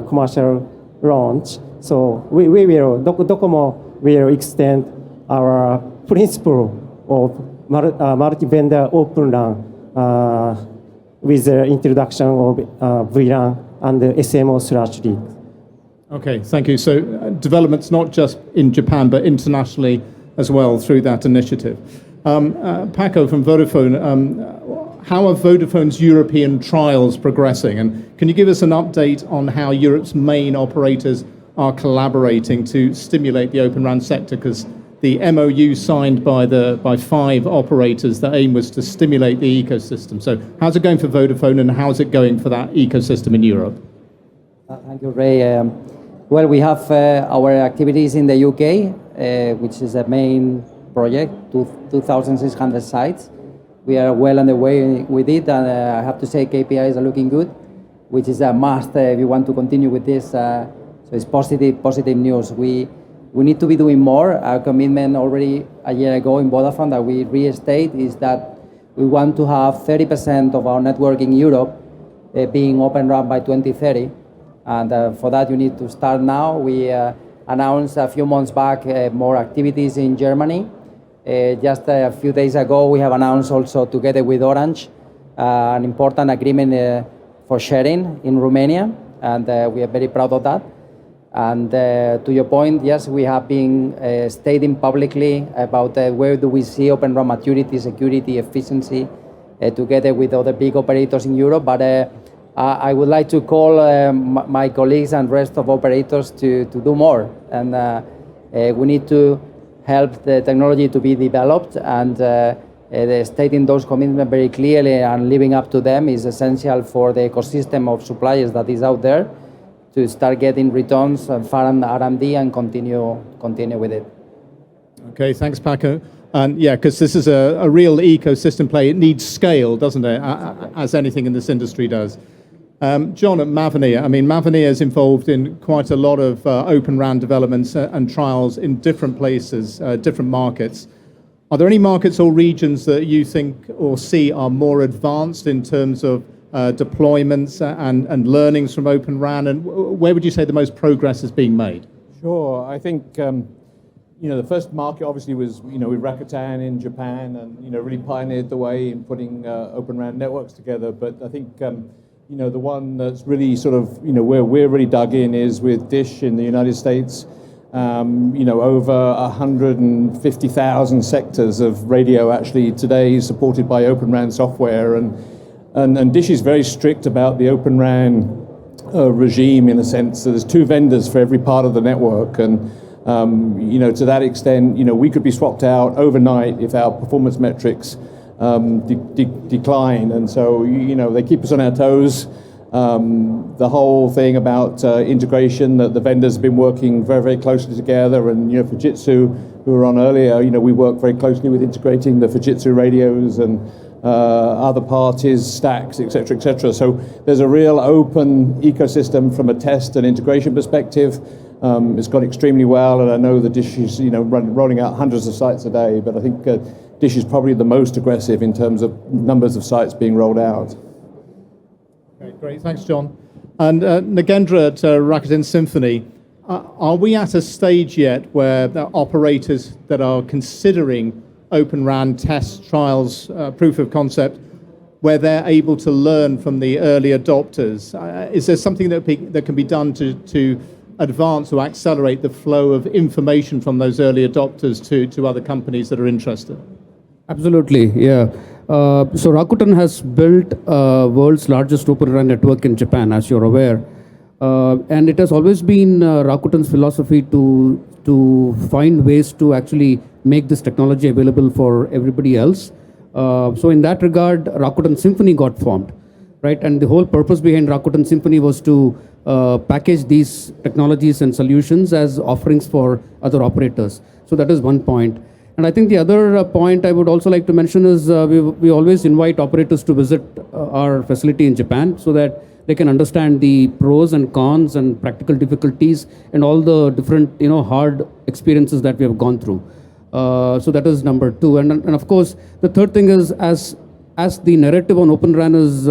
[SPEAKER 11] commercial launch. So we will, Docomo will extend our principle of multi-vendor Open RAN with the introduction of VLAN and SMO/REIT.
[SPEAKER 6] Okay, thank you. So developments not just in Japan, but internationally as well through that initiative. Paco from Vodafone, how are Vodafone's European trials progressing? And can you give us an update on how Europe's main operators are collaborating to stimulate the Open RAN sector? Because the MOU signed by 5 operators, the aim was to stimulate the ecosystem. So how's it going for Vodafone and how's it going for that ecosystem in Europe?
[SPEAKER 12] Thank you, Ray. Well, we have our activities in the UK, which is a main project, 2,600 sites. We are well on the way with it, and I have to say KPIs are looking good, which is a must if you want to continue with this. So it's positive news. We need to be doing more. Our commitment already a year ago in Vodafone that we restate is that we want to have 30% of our network in Europe being Open RAN by 2030. And for that, you need to start now. We announced a few months back more activities in Germany. Just a few days ago, we have announced also together with Orange an important agreement for sharing in Romania, and we are very proud of that. And to your point, yes, we have been stating publicly about where do we see Open RAN maturity, security, efficiency, together with other big operators in Europe. But I would like to call my colleagues and rest of operators to do more. And we need to help the technology to be developed, and stating those commitments very clearly and living up to them is essential for the ecosystem of suppliers that is out there to start getting returns and fund R&D and continue with it.
[SPEAKER 6] Okay, thanks, Paco. And yeah, because this is a real ecosystem play. It needs scale, doesn't it, as anything in this industry does. John at Mavenir. I mean, Mavenir is involved in quite a lot of Open RAN developments and trials in different places, different markets. Are there any markets or regions that you think or see are more advanced in terms of deployments and learnings from Open RAN? And where would you say the most progress is being made?
[SPEAKER 13] Sure. I think, the first market obviously was, with Rakuten in Japan and, really pioneered the way in putting Open RAN networks together. But I think, the one that's really sort of, where we're really dug in is with Dish in the United States. Over 150,000 sectors of radio actually today is supported by Open RAN software. And Dish is very strict about the Open RAN regime in a sense. So there's 2 vendors for every part of the network. And, to that extent, we could be swapped out overnight if our performance metrics decline. And so, they keep us on our toes. The whole thing about integration, that the vendors have been working very, very closely together. And, Fujitsu, who were on earlier, we work very closely with integrating the Fujitsu radios and other parties, stacks, et cetera, So there's a real open ecosystem from a test and integration perspective. It's gone extremely well, and I know the Dish is, rolling out hundreds of sites a day, but I think Dish is probably the most aggressive in terms of numbers of sites being rolled out.
[SPEAKER 6] Okay, great. Thanks, John. And Nagendra at Rakuten Symphony, are we at a stage yet where the operators that are considering Open RAN tests, trials, proof of concept, where they're able to learn from the early adopters? Is there something that can be done to advance or accelerate the flow of information from those early adopters to other companies that are interested?
[SPEAKER 14] Absolutely, yeah. So Rakuten has built world's largest Open RAN network in Japan, as you're aware. And it has always been Rakuten's philosophy to find ways to actually make this technology available for everybody else. So in that regard, Rakuten Symphony got formed, right? And the whole purpose behind Rakuten Symphony was to package these technologies and solutions as offerings for other operators. So that is one point. And I think the other point I would also like to mention is we always invite operators to visit our facility in Japan so that they can understand the pros and cons and practical difficulties and all the different, hard experiences that we have gone through. So that is number 2. And of course, the third thing is as the narrative on Open RAN is,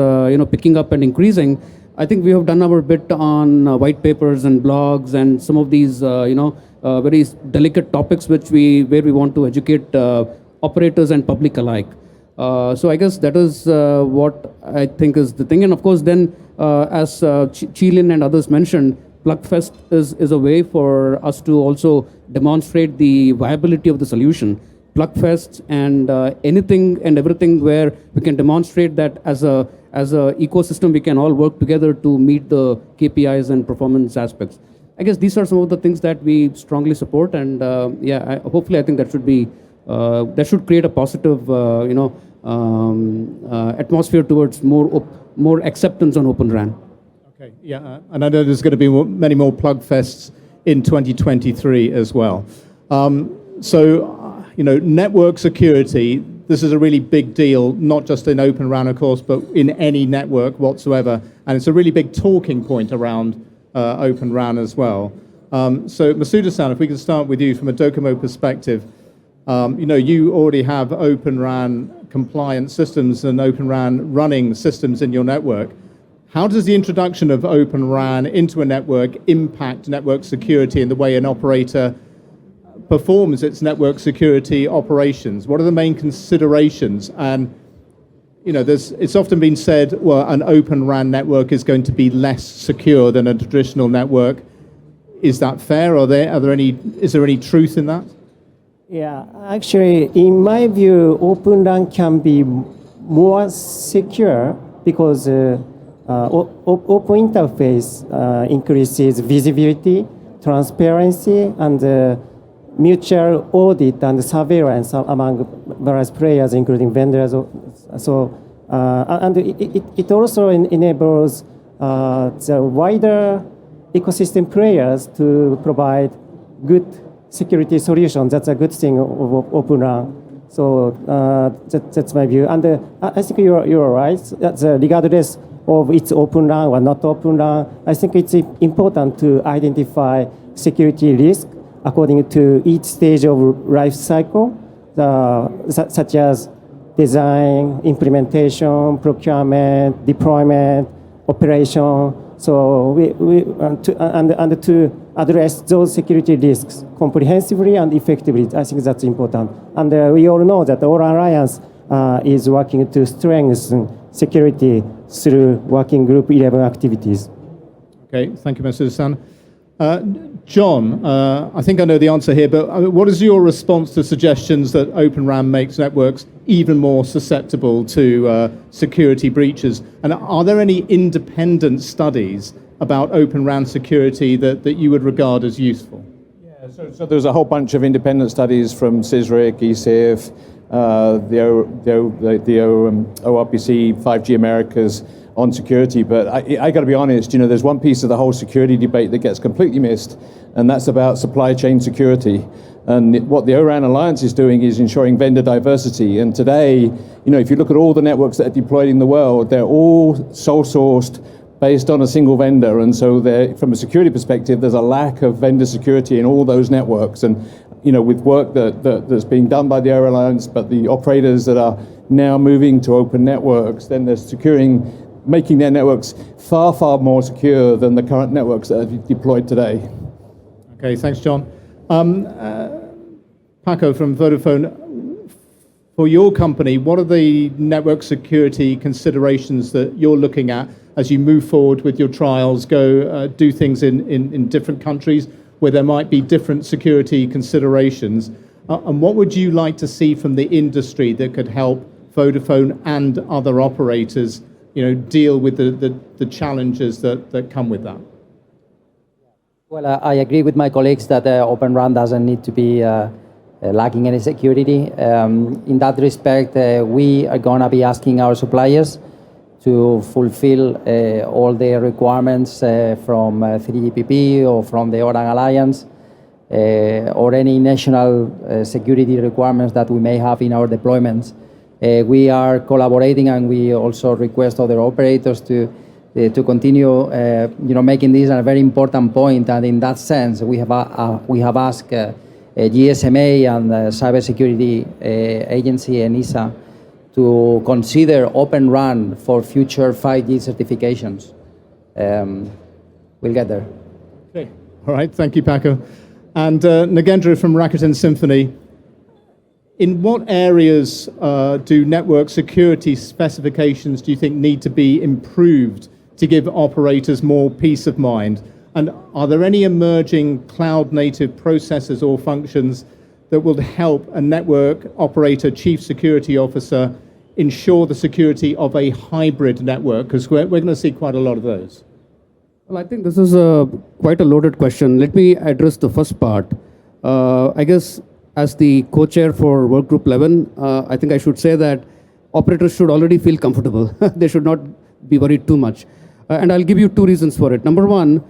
[SPEAKER 14] picking up and increasing, I think we have done our bit on white papers and blogs and some of these, very delicate topics where we want to educate operators and public alike. So I guess that is what I think is the thing. And of course, then as Chilin and others mentioned, Plugfest is a way for us to also demonstrate the viability of the solution. Plugfests and anything and everything where we can demonstrate that as a ecosystem we can all work together to meet the KPIs and performance aspects. I guess these are some of the things that we strongly support, and hopefully I think that should be that should create a positive atmosphere towards more acceptance on Open RAN.
[SPEAKER 6] Okay, yeah, and I know there's going to be many more Plugfests in 2023 as well. Network security, this is a really big deal, not just in Open RAN, of course, but in any network whatsoever. And it's a really big talking point around Open RAN as well. So Masuda-san, if we can start with you from a Docomo perspective, you already have Open RAN compliant systems and Open RAN running systems in your network. How does the introduction of Open RAN into a network impact network security and the way an operator performs its network security operations? What are the main considerations? And it's often been said, well, an Open RAN network is going to be less secure than a traditional network. Is that fair? Is there any truth in that?
[SPEAKER 11] Yeah, actually, in my view, Open RAN can be more secure because open interface increases visibility, transparency, and mutual audit and surveillance among various players, including vendors. And it also enables the wider ecosystem players to provide good security solutions. That's a good thing of Open RAN. So that's my view. And I think you're right. Regardless of it's Open RAN or not Open RAN, I think it's important to identify security risk according to each stage of life cycle, such as design, implementation, procurement, deployment, operation. So we to address those security risks comprehensively and effectively. I think that's important. And we all know that the Oran Alliance is working to strengthen security through Working Group 11 activities.
[SPEAKER 6] Okay, thank you, Mr. San. John, I think I know the answer here, but what is your response to suggestions that Open RAN makes networks even more susceptible to security breaches? And are there any independent studies about Open RAN security that you would regard as useful?
[SPEAKER 13] Yeah, so there's a whole bunch of independent studies from CISRIC, ECIF, the ORPC, 5G Americas on security. But I got to be honest, there's one piece of the whole security debate that gets completely missed, and that's about supply chain security. And what the ORAN Alliance is doing is ensuring vendor diversity. And today, if you look at all the networks that are deployed in the world, they're all sole sourced based on a single vendor. And so from a security perspective, there's a lack of vendor security in all those networks. And with work that's being done by the ORAN Alliance, but the operators that are now moving to open networks, then they're making their networks far, far more secure than the current networks that are deployed today.
[SPEAKER 6] Okay, thanks, John. Paco from Vodafone, for your company, what are the network security considerations that you're looking at as you move forward with your trials, do things in different countries where there might be different security considerations? And what would you like to see from the industry that could help Vodafone and other operators deal with the challenges that come with that?
[SPEAKER 12] Well, I agree with my colleagues that Open RAN doesn't need to be lacking any security. In that respect, we are going to be asking our suppliers to fulfill all the requirements from 3GPP or from the Oran Alliance or any national security requirements that we may have in our deployments. We are collaborating, and we also request other operators to continue, making this a very important point. And in that sense, we have asked GSMA and Cybersecurity Agency, ENISA, to consider Open RAN for future 5G certifications. We'll get there.
[SPEAKER 6] Okay. All right. Thank you, Paco. And Nagendra from Rakuten Symphony. In what areas do network security specifications do you think need to be improved to give operators more peace of mind? And are there any emerging cloud-native processes or functions that will help a network operator, chief security officer, ensure the security of a hybrid network? Because we're going to see quite a lot of those.
[SPEAKER 14] Well, I think this is quite a loaded question. Let me address the first part. I guess as the co-chair for Workgroup 11, I think I should say that operators should already feel comfortable. They should not be worried too much. And I'll give you two reasons for it. Number one,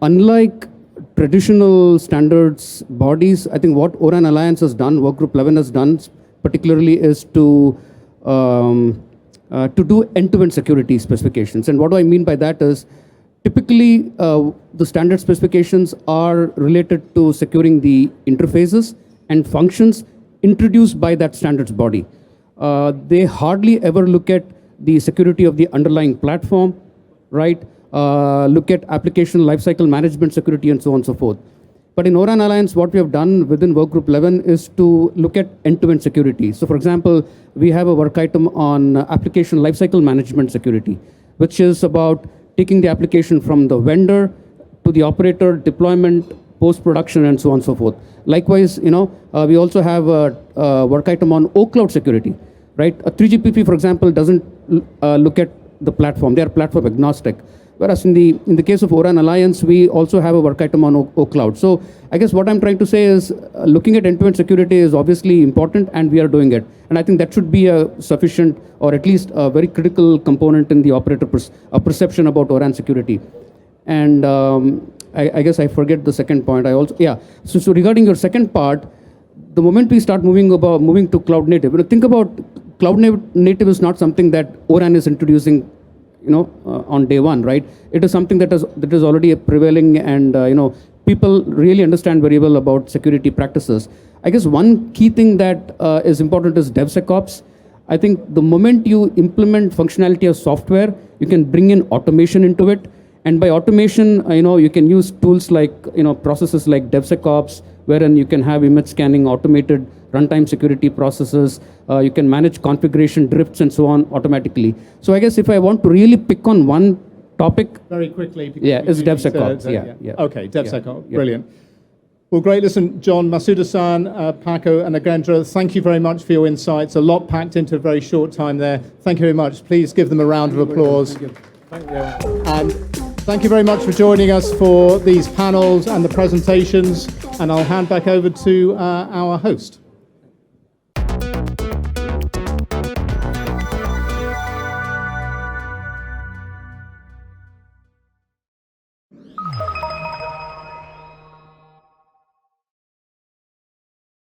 [SPEAKER 14] unlike traditional standards bodies, I think what ORAN Alliance has done, Workgroup 11 has done particularly, is to do end-to-end security specifications. And what do I mean by that is, typically, the standard specifications are related to securing the interfaces and functions introduced by that standards body. They hardly ever look at the security of the underlying platform, right? Look at application lifecycle management security and so on and so forth. But in ORAN Alliance, what we have done within Workgroup 11 is to look at end-to-end security. So for example, we have a work item on application lifecycle management security, which is about taking the application from the vendor to the operator, deployment, post-production, and so on and so forth. Likewise, we also have a work item on OCloud security, right? A 3GPP, for example, doesn't look at the platform. They are platform agnostic. Whereas in the case of ORAN Alliance, we also have a work item on OCloud. So I guess what I'm trying to say is looking at end-to-end security is obviously important, and we are doing it. And I think that should be a sufficient, or at least a very critical component in the operator perception about ORAN security. And I guess I forget the second point. So regarding your second part, the moment we start moving to cloud native, think about cloud native is not something that ORAN is introducing on day one, right? It is something that is already prevailing, and people really understand very well about security practices. I guess one key thing that is important is DevSecOps. I think the moment you implement functionality of software, you can bring in automation into it. And by automation, you can use tools like, processes like DevSecOps, wherein you can have image scanning, automated runtime security processes. You can manage configuration drifts and so on automatically. So I guess if I want to really pick on one topic,
[SPEAKER 6] very quickly,
[SPEAKER 14] it's DevSecOps.
[SPEAKER 6] Okay, DevSecOps, brilliant. Well, great. Listen, John, Masuda-san, Paco, and Nagendra, thank you very much for your insights. A lot packed into a very short time there. Thank you very much. Please give them a round of applause.
[SPEAKER 13] Thank you.
[SPEAKER 6] And thank you very much for joining us for these panels and the presentations. And I'll hand back over to our host.